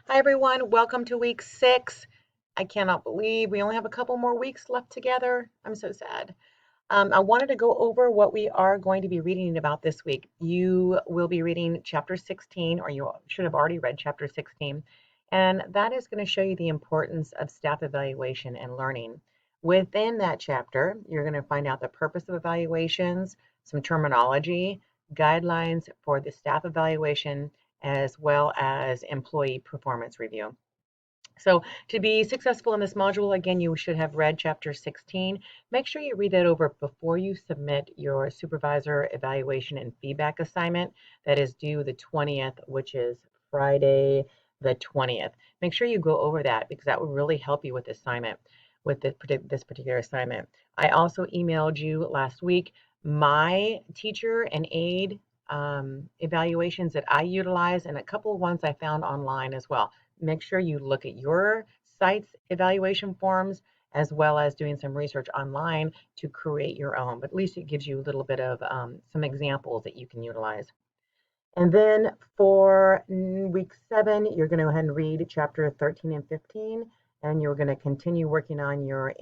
Hi, everyone. Welcome to week 6. I cannot believe we only have a couple more weeks left together. I'm so sad. I wanted to go over what we are going to be reading about this week. You will be reading chapter 16, or you should have already read chapter 16, and that is going to show you the importance of staff evaluation and learning. Within that chapter, you're going to find out the purpose of evaluations, some terminology, guidelines for the staff evaluation, as well as employee performance review. So to be successful in this module, again, you should have read chapter 16. Make sure you read that over before you submit your supervisor evaluation and feedback assignment that is due the 20th, which is Friday the 20th. Make sure you go over that because that will really help you with the assignment, with this particular assignment. I also emailed you last week my teacher and aide evaluations that I utilize and a couple of ones I found online as well. Make sure you look at your site's evaluation forms as well as doing some research online to create your own. But at least it gives you a little bit of some examples that you can utilize. And then for week 7, you're going to go ahead and read chapter 13 and 15, and you're going to continue working on your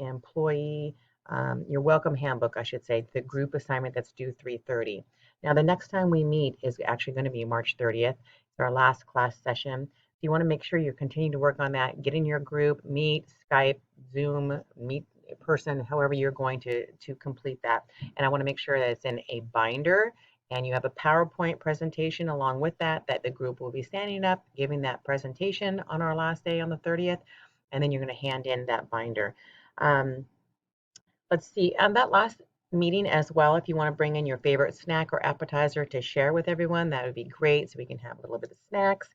your welcome handbook, I should say, the group assignment that's due 3:30. Now, the next time we meet is actually going to be March 30th. It's our last class session. So you want to make sure you're continuing to work on that. Get in your group, meet, Skype, Zoom, meet in person, however you're going to complete that. And I want to make sure that it's in a binder and you have a PowerPoint presentation along with that the group will be standing up giving that presentation on our last day on the 30th, and then you're going to hand in that binder. Um, let's see, that last meeting as well, if you want to bring in your favorite snack or appetizer to share with everyone, that would be great, so we can have a little bit of snacks,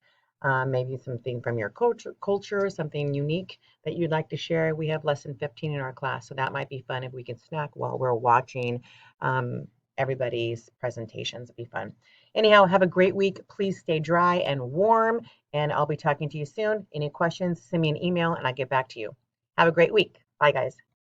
maybe something from your culture, something unique that you'd like to share. We have lesson 15 in our class, so that might be fun if we can snack while we're watching um, everybody's presentations. It'd be fun. Anyhow, have a great week. Please stay dry and warm, and I'll be talking to you soon. Any questions, send me an email and I'll get back to you. Have a great week. Bye, guys.